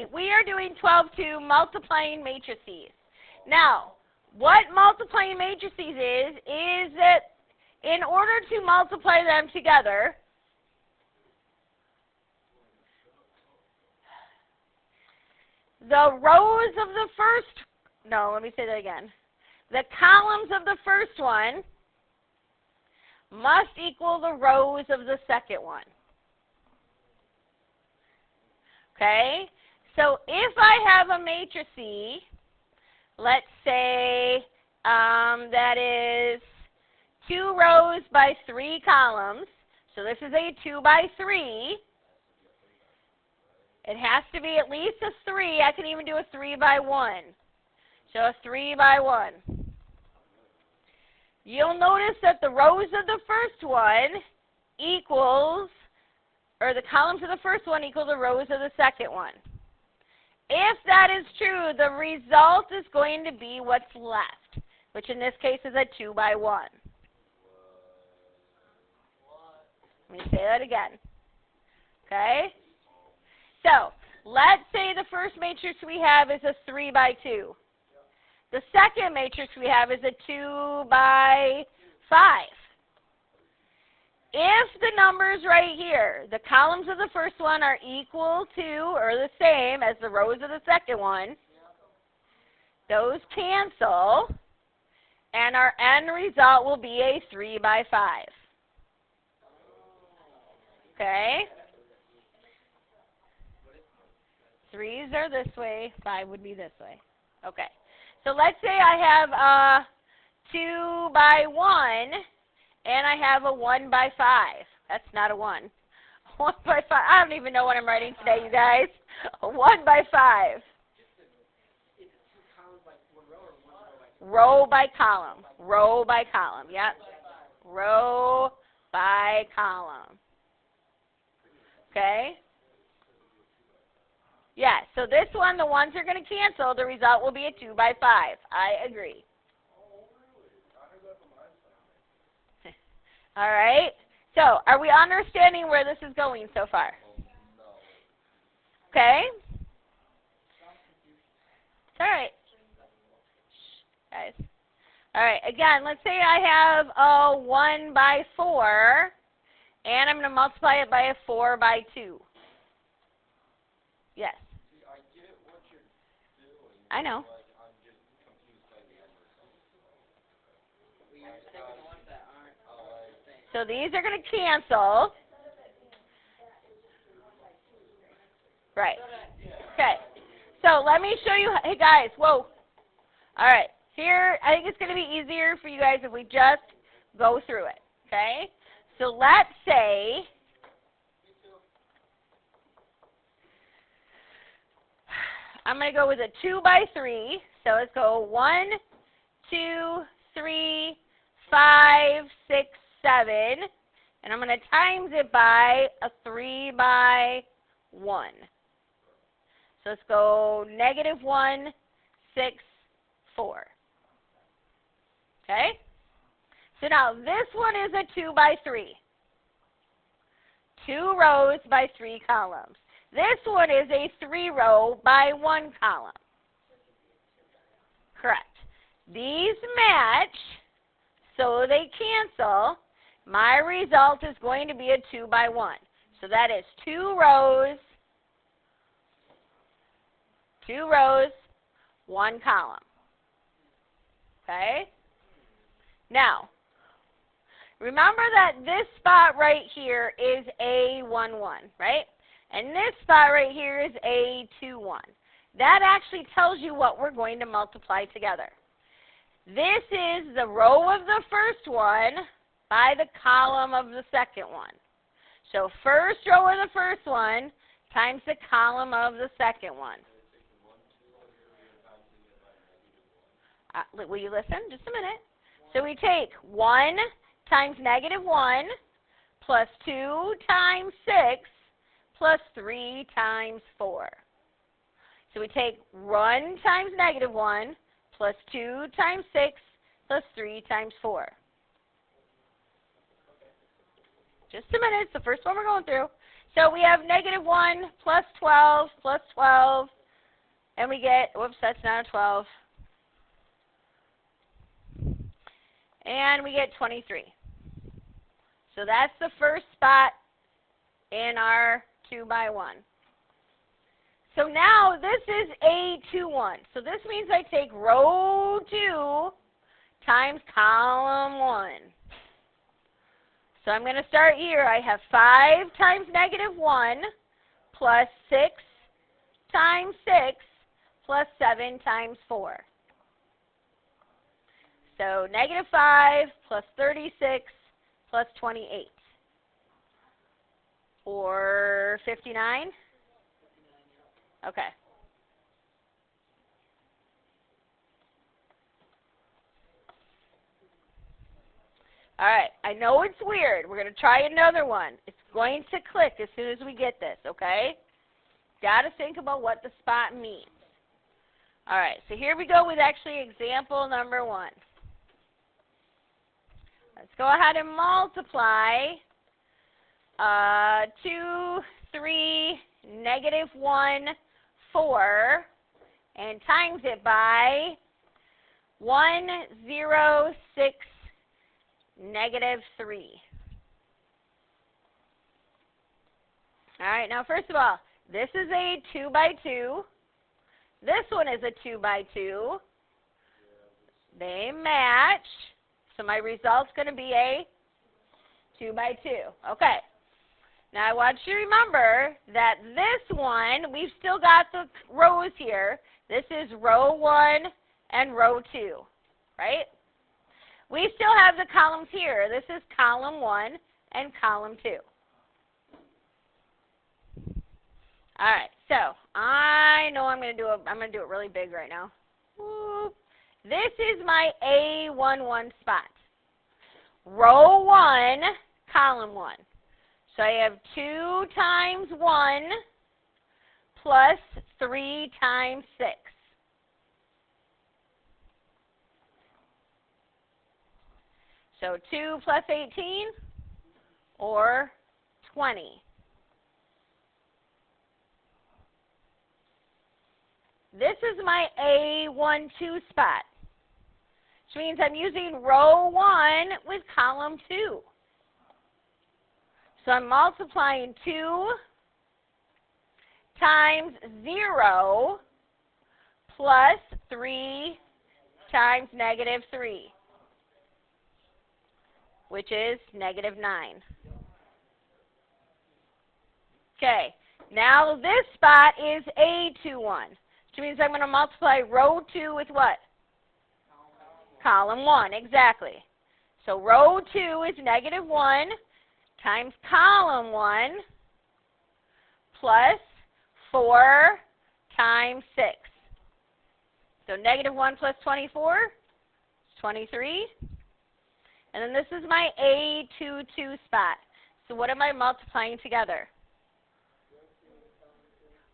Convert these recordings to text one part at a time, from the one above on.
right, we are doing 12-2 multiplying matrices. Now, what multiplying matrices is that in order to multiply them together, the rows of the first, no, let me say that again. The columns of the first one must equal the rows of the second one. Okay? So if I have a matrix, let's say that is 2 rows by 3 columns. So this is a 2 by 3. It has to be at least a 3. I can even do a 3 by 1. So a 3 by 1. You'll notice that the rows of the first one equals, or the columns of the first one equal the rows of the second one. If that is true, the result is going to be what's left, which in this case is a 2 by 1. Let me say that again. Okay? So, let's say the first matrix we have is a 3 by 2. The second matrix we have is a 2 by 5. If the numbers right here, the columns of the first one are equal to or the same as the rows of the second one, those cancel, and our end result will be a 3 by 5. Okay? 3s are this way, 5 would be this way. Okay. So let's say I have a 2 by 1, and I have a 1 by 5. That's not a 1. 1 by 5. I don't even know what I'm writing today, you guys. A 1 by 5. Row by column. Row by column. Yep. Row by column. Okay? Yeah, so this one, the ones are going to cancel. The result will be a 2 by 5. I agree. All right. So, are we understanding where this is going so far? Okay. It's all right. Shh, guys. All right. Again, let's say I have a 1 by 4, and I'm going to multiply it by a 4 by 2. Yes. I get what you're doing. I know. I'm just confused by the numbers. So these are going to cancel. Right. Okay. So let me show you. Hey, guys. Whoa. All right. Here, I think it's going to be easier for you guys if we just go through it. Okay? So let's say I'm going to go with a 2 by 3. So let's go 1, 2, 3, 5, 6, 7. And I'm going to times it by a 3 by 1. So let's go -1, 6, 4. Okay? So now this one is a 2 by 3. 2 rows by 3 columns. This one is a 3 row by 1 column. Correct. These match, so they cancel. My result is going to be a 2 by 1. So that is 2 rows, 1 column. Okay? Now, remember that this spot right here is A11, right? And this spot right here is A21. That actually tells you what we're going to multiply together. This is the row of the first one by the column of the second one. So first row of the first one times the column of the second one. Will you listen? Just a minute. So we take 1 times -1 plus 2 times 6 plus 3 times 4. So we take 1 times -1 plus 2 times 6 plus 3 times 4. Just a minute. It's the first one we're going through. So we have -1 plus 12 plus 12 And we get, whoops, that's not a 12. And we get 23. So that's the first spot in our 2 by 1. So now this is A21. So this means I take row 2 times column 1. So I'm going to start here. I have 5 times -1 plus 6 times 6 plus 7 times 4. So -5 plus 36 plus 28. Or 59? Okay. All right. I know it's weird. We're going to try another one. It's going to click as soon as we get this, okay? Got to think about what the spot means. All right. So here we go with actually example number 1. Let's go ahead and multiply 2, 3, -1, 4, and times it by 1, 0, 6, -3. All right, now first of all, this is a 2 by 2. This one is a 2 by 2. They match. So my result's going to be a 2 by 2. Okay. Now I want you to remember that this one, we've still got the rows here. This is row 1 and row 2, right? We still have the columns here. This is column 1 and column 2. All right, so I know I'm going to do it really big right now. Whoop. This is my A11 spot. Row 1, column 1. So I have 2 times 1 plus 3 times 6. So 2 plus 18 or 20. This is my A12 spot, which means I'm using row 1 with column 2. So I'm multiplying 2 times 0 plus 3 times -3, which is -9. Okay, now this spot is A21, which means I'm going to multiply row 2 with what? Column 1, exactly. So row 2 is -1 times column 1 plus 4 times 6. So -1 plus 24 is 23. And then this is my A22 spot. So what am I multiplying together?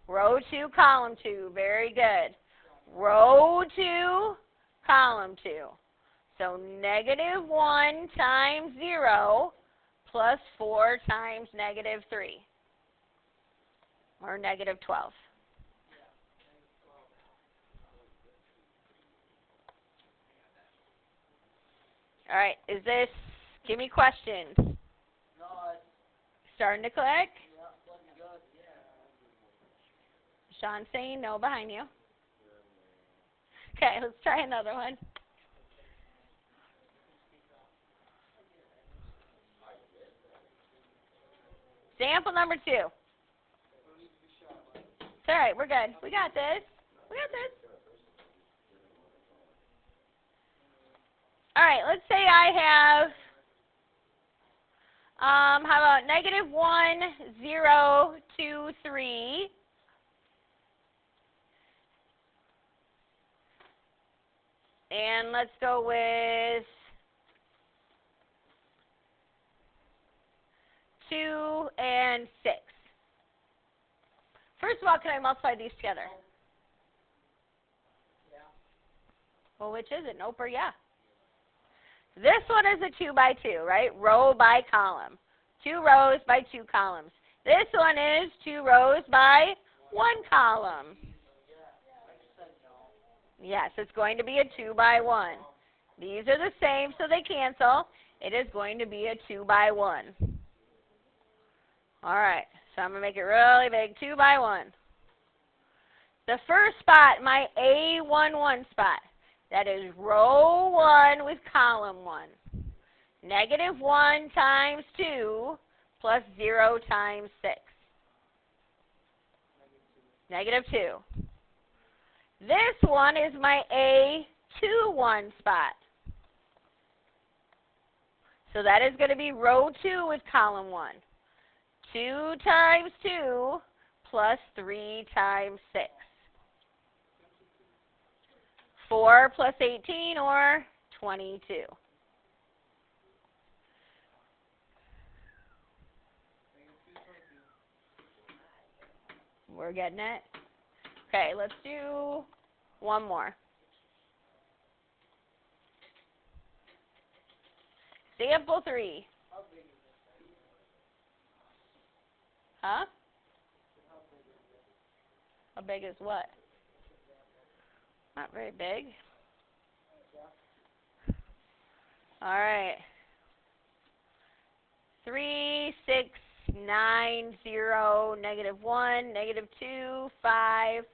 Row 2, column 2. Very good. Row 2, column 2. So -1 times 0 plus 4 times -3, or -12. All right, is this, give me questions. Starting to click? Sean's saying no behind you. Okay, let's try another one. Sample number 2. It's all right, we're good. We got this. We got this. All right, let's say I have, how about -1, 0, 2, 3. And let's go with 2 and 6. First of all, can I multiply these together? Yeah. Well, which is it? Nope or yeah? This one is a 2 by 2, right? Row by column. 2 rows by 2 columns. This one is 2 rows by 1 column. Yes, it's going to be a 2 by 1. These are the same, so they cancel. It is going to be a 2 by 1. All right, so I'm going to make it really big, 2 by 1. The first spot, my A11 spot, that is row 1 with column 1. Negative 1 times 2 plus 0 times 6. Negative 2. This one is my A21 spot. So that is going to be row 2 with column 1. 2 times 2 plus 3 times 6. 4 plus 18, or 22. We're getting it? Okay, let's do one more. Sample 3. Huh? How big is what? Not very big. All right. 3, 6, 9, 0, negative 1, negative 2, 5,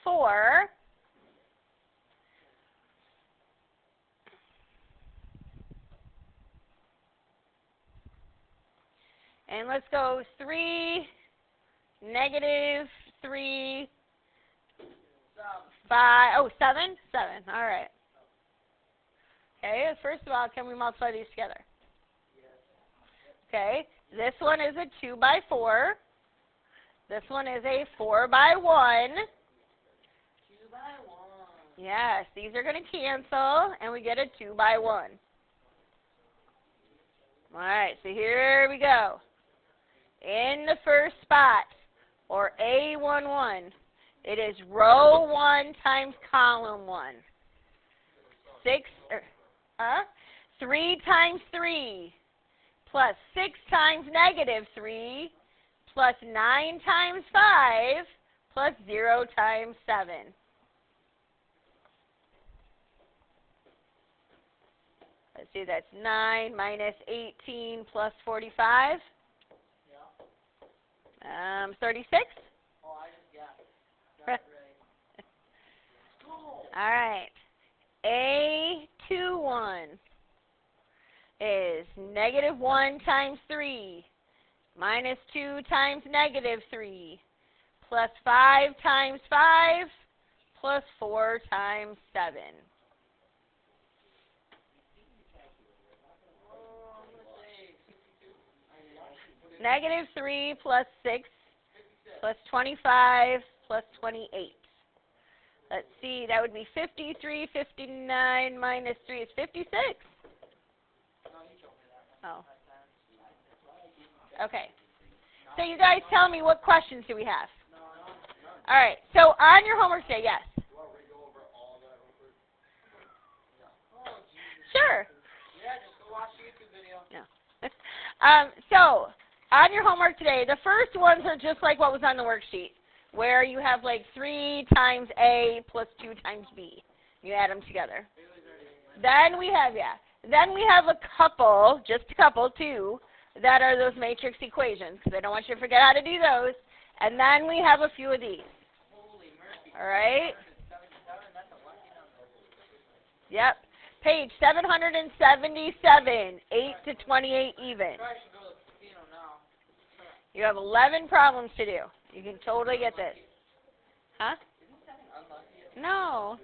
4. And let's go 3, negative 3, 5, oh, 7? 7, all right. Okay, first of all, can we multiply these together? Okay, this one is a 2 by 4. This one is a 4 by 1. 2 by 1. Yes, these are going to cancel, and we get a 2 by 1. All right, so here we go. In the first spot, or A11, it is row 1 times column 1. 3 times 3 plus 6 times negative 3 plus 9 times 5 plus 0 times 7. Let's see, that's 9 minus 18 plus 45. 36? Oh, I just got it. All right. A21 is negative 1 times 3 minus 2 times negative 3 plus 5 times 5 plus 4 times 7. Negative 3 plus 6 plus 25 plus 28. Let's see, that would be 53, 59 minus 3 is 56. Oh. Okay. So you guys tell me, what questions do we have? All right, so on your homework today, yes. Sure. Yeah, just go watch the YouTube video. No. So on your homework today, the first ones are just like what was on the worksheet, where you have like 3 times A plus 2 times B. You add them together. Then we have, a couple, just a couple, 2, that are those matrix equations, because I don't want you to forget how to do those. And then we have a few of these. All right? Yep. Page 777, 8 to 28 even. You have 11 problems to do. You can totally get this. Huh? No.